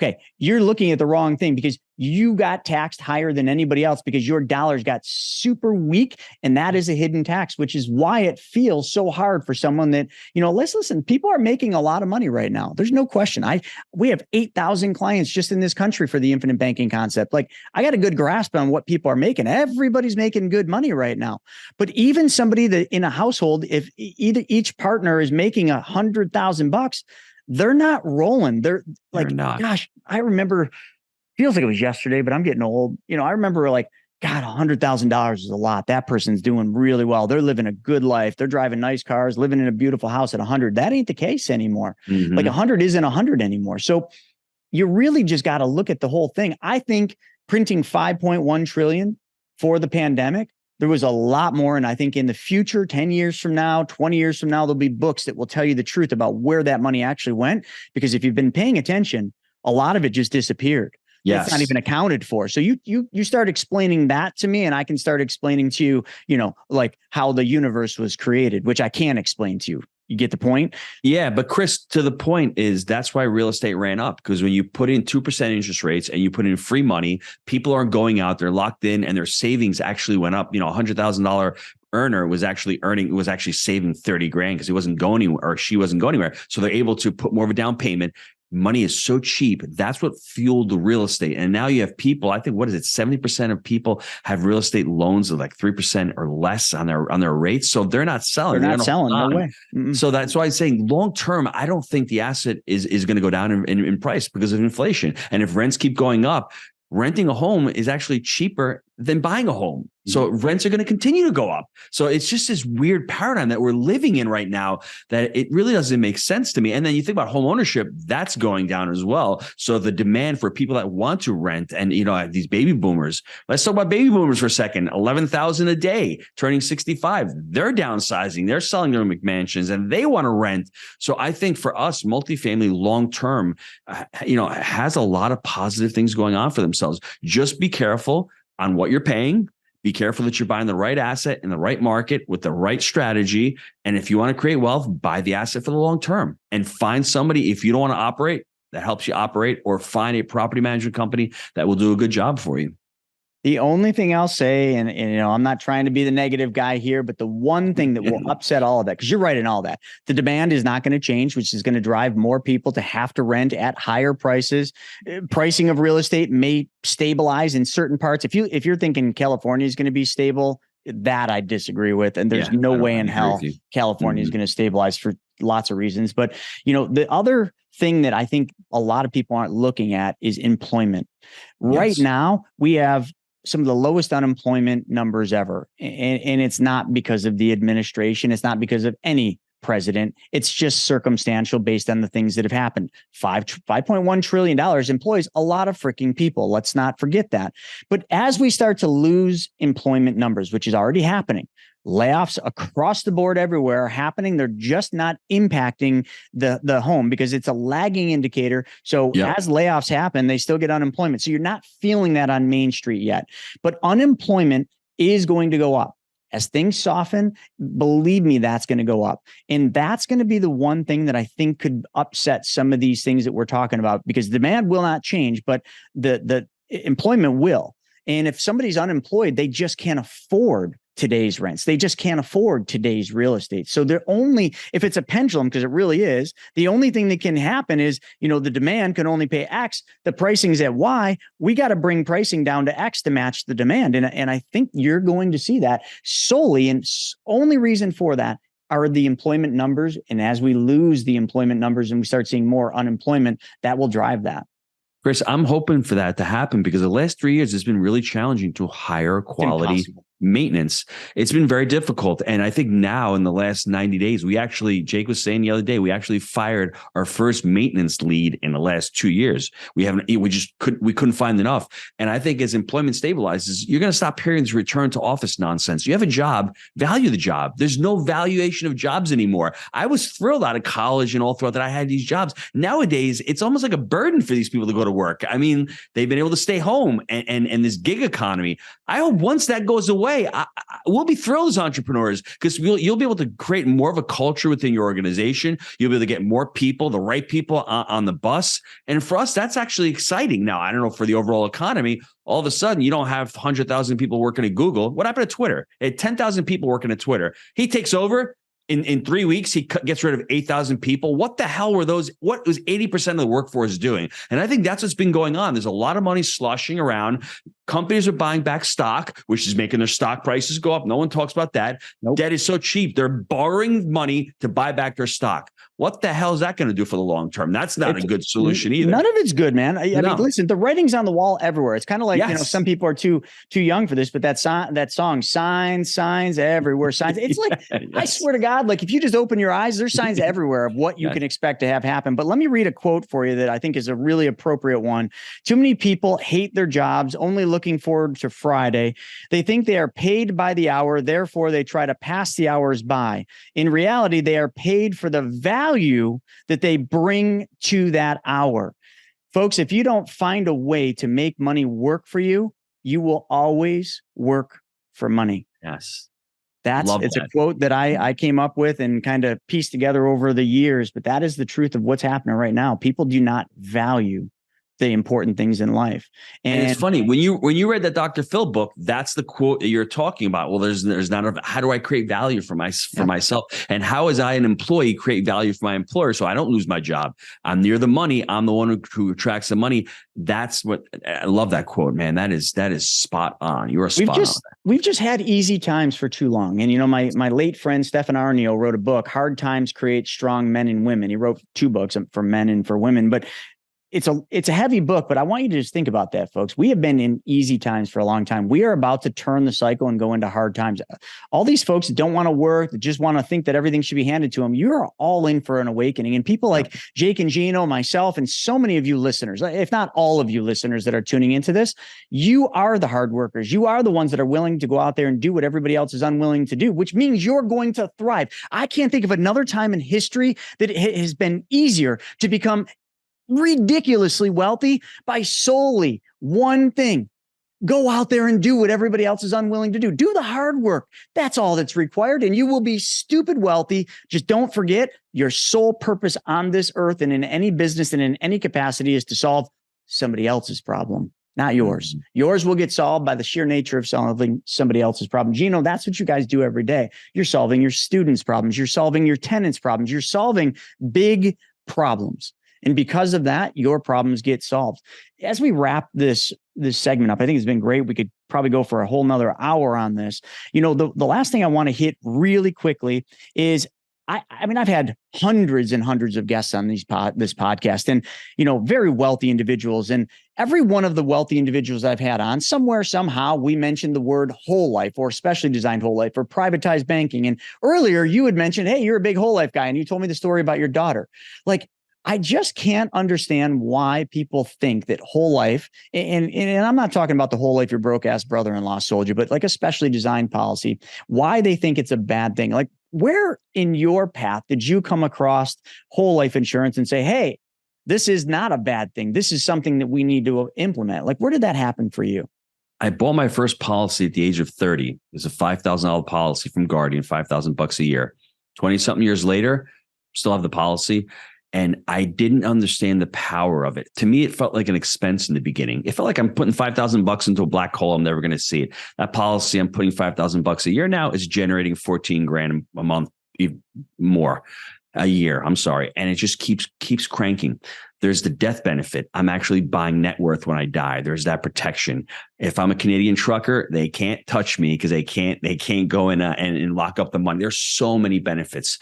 Okay, you're looking at the wrong thing, because you got taxed higher than anybody else because your dollars got super weak. And that is a hidden tax, which is why it feels so hard for someone that, let's listen, people are making a lot of money right now. There's no question. We have 8,000 clients just in this country for the infinite banking concept. Like, I got a good grasp on what people are making. Everybody's making good money right now. But even somebody that in a household, if each partner is making $100,000, they're not rolling. They're not. Gosh, I remember, feels like it was yesterday, but I'm getting old. I remember like, God, $100,000 is a lot. That person's doing really well. They're living a good life. They're driving nice cars, living in a beautiful house at 100. That ain't the case anymore. Mm-hmm. Like 100 isn't 100 anymore. So you really just got to look at the whole thing. I think printing 5.1 trillion for the pandemic, there was a lot more. And I think in the future, 10 years from now, 20 years from now, there'll be books that will tell you the truth about where that money actually went. Because if you've been paying attention, a lot of it just disappeared. Yes. It's not even accounted for. So you start explaining that to me, and I can start explaining to you, like how the universe was created, which I can't explain to you. You get the point? Yeah. But Chris, to the point is, that's why real estate ran up, because when you put in 2% interest rates and you put in free money, people aren't going out, they're locked in, and their savings actually went up. $100,000 earner was actually saving 30 grand because he wasn't going anywhere, or she wasn't going anywhere. So they're able to put more of a down payment. Money is so cheap. That's what fueled the real estate. And now you have people, I think, 70% of people have real estate loans of like 3% or less on their rates. So they're not selling. They're not selling. No way. Mm-mm. So that's why I'm saying long term, I don't think the asset is going to go down in price because of inflation. And if rents keep going up, renting a home is actually cheaper than buying a home. So rents are going to continue to go up. So it's just this weird paradigm that we're living in right now that it really doesn't make sense to me. And then you think about home ownership, that's going down as well. So the demand for people that want to rent, and these baby boomers, let's talk about baby boomers for a second, 11,000 a day, turning 65. They're downsizing, they're selling their McMansions, and they want to rent. So I think for us, multifamily long-term, has a lot of positive things going on for themselves. Just be careful on what you're paying. Be careful that you're buying the right asset in the right market with the right strategy. And if you want to create wealth, buy the asset for the long term and find somebody. If you don't want to operate, that helps you operate, or find a property management company that will do a good job for you. The only thing I'll say, and I'm not trying to be the negative guy here, but the one thing that will upset all of that, because you're right in all that, the demand is not going to change, which is going to drive more people to have to rent at higher prices. Pricing of real estate may stabilize in certain parts. If you're thinking California is going to be stable, that I disagree with, and there's no way in hell California is going to stabilize for lots of reasons. But the other thing that I think a lot of people aren't looking at is employment. Right now, we have some of the lowest unemployment numbers ever. And it's not because of the administration. It's not because of any president. It's just circumstantial based on the things that have happened. $5.1 trillion employs a lot of freaking people. Let's not forget that. But as we start to lose employment numbers, which is already happening, layoffs across the board everywhere are happening. They're just not impacting the home because it's a lagging indicator. So as layoffs happen, they still get unemployment. So you're not feeling that on Main Street yet. But unemployment is going to go up. As things soften, believe me, that's going to go up. And that's going to be the one thing that I think could upset some of these things that we're talking about, because demand will not change, but the employment will. And if somebody's unemployed, they just can't afford today's rents. They just can't afford today's real estate. So they're only, if it's a pendulum, because it really is, the only thing that can happen is, the demand can only pay X, the pricing's at Y. We got to bring pricing down to X to match the demand. And I think you're going to see that solely, and only reason for that are the employment numbers. And as we lose the employment numbers and we start seeing more unemployment, that will drive that. Chris, I'm hoping for that to happen, because the last 3 years it's been really challenging to hire quality maintenance. It's been very difficult. And I think now in the last 90 days, Jake was saying the other day, we actually fired our first maintenance lead in the last 2 years. We couldn't find enough. And I think as employment stabilizes, you're going to stop hearing this return to office nonsense. You have a job, value the job. There's no valuation of jobs anymore. I was thrilled out of college and all throughout that I had these jobs. Nowadays, it's almost like a burden for these people to go to work. I mean, they've been able to stay home, and this gig economy. I hope once that goes away, we'll be thrilled as entrepreneurs, because you'll be able to create more of a culture within your organization. You'll be able to get more people, the right people on the bus. And for us, that's actually exciting. Now, I don't know for the overall economy, all of a sudden you don't have 100,000 people working at Google. What happened to Twitter? They had 10,000 people working at Twitter. He takes over. In 3 weeks, he gets rid of 8,000 people. What the hell were those? What was 80% of the workforce doing? And I think that's what's been going on. There's a lot of money sloshing around. Companies are buying back stock, which is making their stock prices go up. No one talks about that. Nope. Debt is so cheap. They're borrowing money to buy back their stock. What the hell is that going to do for the long term? That's not a good solution either. None of it's good, man. I mean, listen, the writing's on the wall everywhere. It's kind of like, some people are too young for this, but that song, signs everywhere, signs. It's like, I swear to God, like if you just open your eyes, there's signs everywhere of what you can expect to have happen. But let me read a quote for you that I think is a really appropriate one. Too many people hate their jobs, only looking forward to Friday. They think they are paid by the hour. Therefore, they try to pass the hours by. In reality, they are paid for the value that they bring to that hour. Folks, if you don't find a way to make money work for you, you will always work for money. Yes. It's a quote that I came up with and kind of pieced together over the years, but that is the truth of what's happening right now. People do not value the important things in life. And it's funny when you read that Dr. Phil book, that's the quote that you're talking about. Well, there's not a, how do I create value for myself, and how as I an employee create value for my employer so I don't lose my job? I'm near the money. I'm the one who attracts the money. That's what I love that quote, man. That is spot on. You are spot on. We've just had easy times for too long. And my late friend Stefan Arnio wrote a book, Hard Times Create Strong Men and Women. He wrote 2 books for men and for women, but it's a heavy book, but I want you to just think about that, folks. We have been in easy times for a long time. We are about to turn the cycle and go into hard times. All these folks that don't want to work, that just want to think that everything should be handed to them, you're all in for an awakening. And people like Jake and Gino, myself, and so many of you listeners, if not all of you listeners that are tuning into this, you are the hard workers. You are the ones that are willing to go out there and do what everybody else is unwilling to do, which means you're going to thrive. I can't think of another time in history that it has been easier to become ridiculously wealthy by solely one thing: Go out there and do what everybody else is unwilling to do. Do the hard work. That's all that's required. And you will be stupid wealthy. Just don't forget, your sole purpose on this earth and in any business and in any capacity is to solve somebody else's problem, not yours. Yours will get solved by the sheer nature of solving somebody else's problem. Gino, that's what you guys do every day. You're solving your students' problems. You're solving your tenants' problems. You're solving big problems. And because of that, your problems get solved. As we wrap this segment up, I think it's been great. We could probably go for a whole nother hour on this. You know, the last thing I want to hit really quickly is I mean, I've had hundreds and hundreds of guests on this podcast and, you know, very wealthy individuals. And every one of the wealthy individuals I've had on, somewhere, somehow, we mentioned the word whole life or specially designed whole life or privatized banking. And earlier you had mentioned, hey, you're a big whole life guy. And you told me the story about your daughter. Like, I just can't understand why people think that whole life, and I'm not talking about the whole life your broke ass brother-in-law sold you, but like a specially designed policy, why they think it's a bad thing. Like, where in your path did you come across whole life insurance and say, hey, this is not a bad thing. This is something that we need to implement. Like, where did that happen for you? I bought my first policy at the age of 30. It was a $5,000 policy from Guardian, $5,000 a year. 20 something years later, still have the policy. And I didn't understand the power of it. To me, it felt like an expense in the beginning. It felt like I'm putting $5,000 into a black hole. I'm never going to see it. That policy, I'm putting $5,000 a year now, is generating 14 grand a month, more a year. I'm sorry. And it just keeps cranking. There's the death benefit. I'm actually buying net worth when I die. There's that protection. If I'm a Canadian trucker, they can't touch me because they can't go in and lock up the money. There's so many benefits.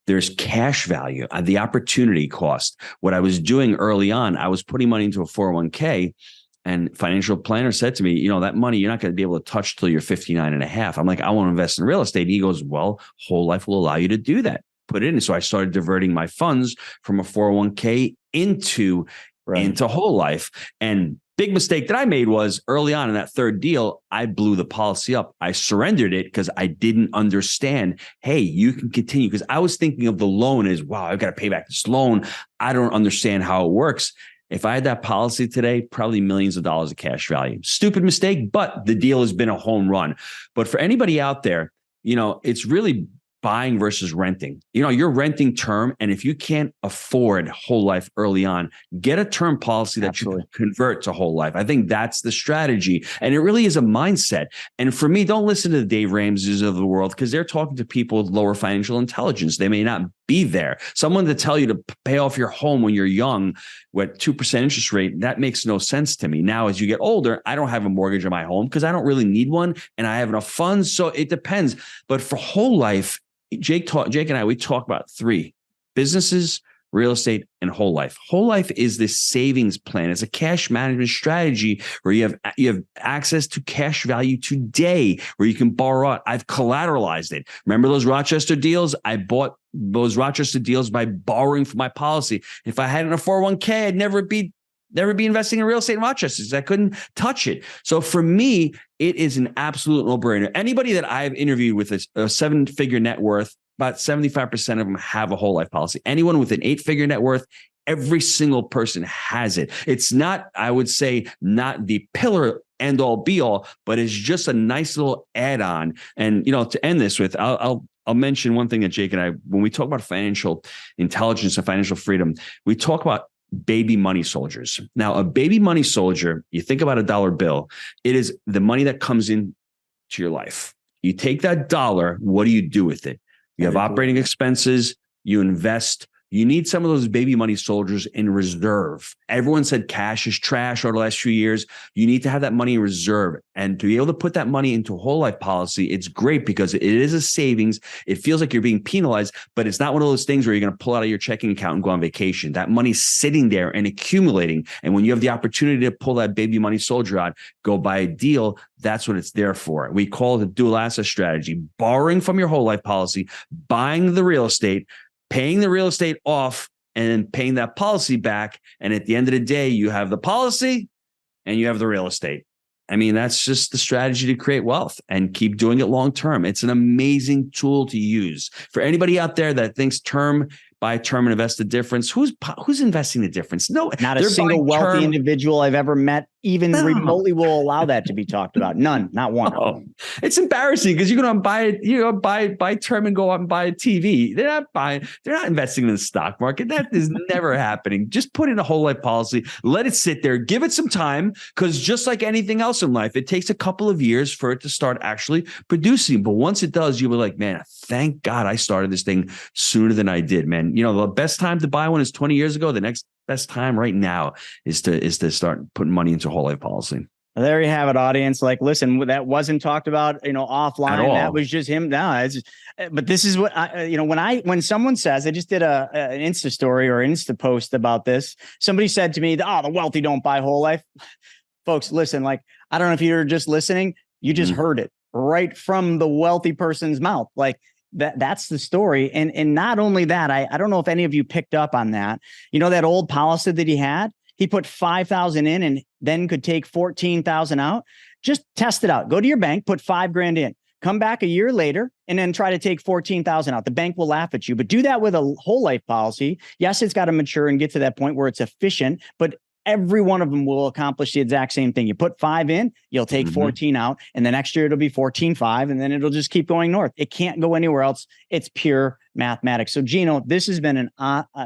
There's cash value, the opportunity cost. What I was doing early on, I was putting money into a 401k, and financial planner said to me, you know, that money you're not going to be able to touch till you're 59 and a half. I'm like, I want to invest in real estate. He goes, well, whole life will allow you to do that. Put it in. So I started diverting my funds from a 401k into whole life. And big mistake that I made was early on in that third deal, I blew the policy up. I surrendered it because I didn't understand, hey, you can continue. Because I was thinking of the loan as, wow, I've got to pay back this loan. I don't understand how it works. If I had that policy today, probably millions of dollars of cash value. Stupid mistake, but the deal has been a home run. But for anybody out there, you know, it's really buying versus renting. You know, you're renting term, and if you can't afford whole life early on, get a term policy that you can convert to whole life. I think that's the strategy. And it really is a mindset. And for me, don't listen to the Dave Ramseys of the world, because they're talking to people with lower financial intelligence. They may not be there. Someone to tell you to pay off your home when you're young with 2% interest rate, that makes no sense to me. Now, as you get older, I don't have a mortgage on my home because I don't really need one, and I have enough funds. So it depends. But for whole life, Jake and I, we talk about three: businesses, real estate, and whole life. Whole life is this savings plan. It's a cash management strategy where you have access to cash value today, where you can borrow out. I've collateralized it. Remember those Rochester deals? I bought those Rochester deals by borrowing for my policy. If I had it in a 401k, I'd never be investing in real estate in Rochester. I couldn't touch it. So for me, it is an absolute no-brainer. Anybody that I've interviewed with a seven-figure net worth, about 75% of them have a whole life policy. Anyone with an 8-figure net worth, every single person has it. It's not, I would say, not the pillar end all be all, but it's just a nice little add-on. And, you know, to end this with, I'll mention one thing that Jake and I, when we talk about financial intelligence and financial freedom, we talk about baby money soldiers. Now, a baby money soldier, you think about a dollar bill, it is the money that comes in to your life. You take that dollar, what do you do with it? You have operating expenses, you invest. You need some of those baby money soldiers in reserve. Everyone said cash is trash over the last few years. You need to have that money in reserve. And to be able to put that money into a whole life policy, it's great because it is a savings. It feels like you're being penalized, but it's not one of those things where you're going to pull out of your checking account and go on vacation. That money's sitting there and accumulating. And when you have the opportunity to pull that baby money soldier out, go buy a deal, that's what it's there for. We call it a dual asset strategy: borrowing from your whole life policy, buying the real estate, paying the real estate off, and then paying that policy back. And at the end of the day, you have the policy and you have the real estate. I mean, that's just the strategy to create wealth and keep doing it long term. It's an amazing tool to use. For anybody out there that thinks term, buy term and invest the difference, who's investing the difference? No, not a single wealthy individual I've ever met even remotely will allow that to be talked about. None, not one. Oh, it's embarrassing because you're going to buy term and go out and buy a TV. They're not investing in the stock market. That is never happening. Just put in a whole life policy, let it sit there, give it some time, because just like anything else in life, it takes a couple of years for it to start actually producing. But once it does, you'll be like, man, thank God I started this thing sooner than I did, man. The best time to buy one is 20 years ago. The next best time right now is to start putting money into a whole life policy. Well, there you have it, audience. Like, listen, that wasn't talked about, offline. That was just him. No, but this is what when someone says, I just did an Insta story or Insta post about this. Somebody said to me, the wealthy don't buy whole life. Folks, listen, like, I don't know if you're just listening, you just heard it right from the wealthy person's mouth. Like, that's the story. And not only that, I don't know if any of you picked up on that. That old policy that he had, he put 5,000 in and then could take 14,000 out. Just test it out. Go to your bank, put $5,000 in, come back a year later and then try to take 14,000 out. The bank will laugh at you, but do that with a whole life policy. Yes, it's got to mature and get to that point where it's efficient, but every one of them will accomplish the exact same thing. You put 5 in, you'll take 14 out, and the next year it'll be 14.5, and then it'll just keep going north. It can't go anywhere else. It's pure mathematics. So, Gino, this has been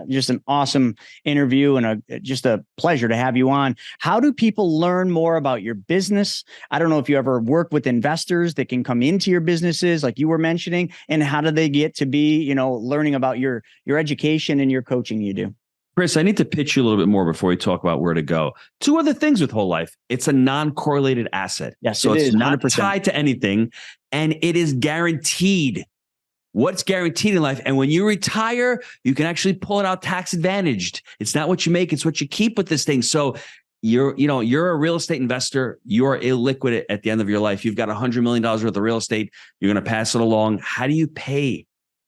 just an awesome interview and just a pleasure to have you on. How do people learn more about your business? I don't know if you ever work with investors that can come into your businesses, like you were mentioning, and how do they get to be, learning about your education and your coaching you do? Chris, I need to pitch you a little bit more before we talk about where to go. 2 other things with whole life. It's a non-correlated asset. Yes, so it's not 100%. tied to anything, and it is guaranteed. What's guaranteed in life? And when you retire, you can actually pull it out tax advantaged. It's not what you make, it's what you keep with this thing. So you're a real estate investor. You're illiquid at the end of your life. You've got $100 million worth of real estate. You're going to pass it along. How do you pay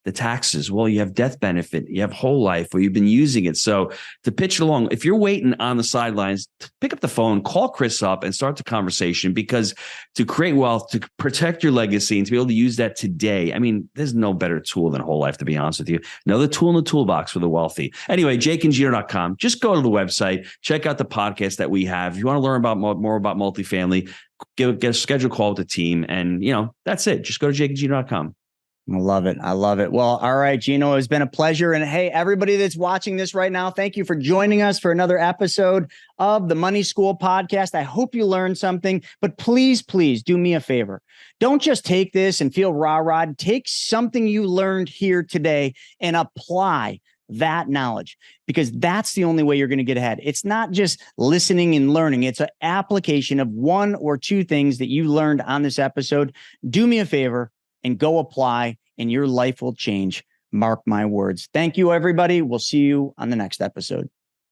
the taxes? Well, you have death benefit, you have whole life, or you've been using it. So to pitch it along, if you're waiting on the sidelines, pick up the phone, call Chris up and start the conversation, because to create wealth, to protect your legacy and to be able to use that today, I mean, there's no better tool than whole life, to be honest with you. Another tool in the toolbox for the wealthy. Anyway, jakeandgino.com. Just go to the website, check out the podcast that we have. If you want to learn about more about multifamily, get a scheduled call with the team. And, that's it. Just go to jakeandgino.com. I love it. I love it. Well, all right, Gino, it's been a pleasure. And hey, everybody that's watching this right now, thank you for joining us for another episode of the Money School podcast. I hope you learned something, but please do me a favor. Don't just take this and feel rah-rah. Take something you learned here today and apply that knowledge, because that's the only way you're going to get ahead. It's not just listening and learning. It's an application of 1 or 2 things that you learned on this episode. Do me a favor and go apply, and your life will change. Mark my words. Thank you, everybody. We'll see you on the next episode.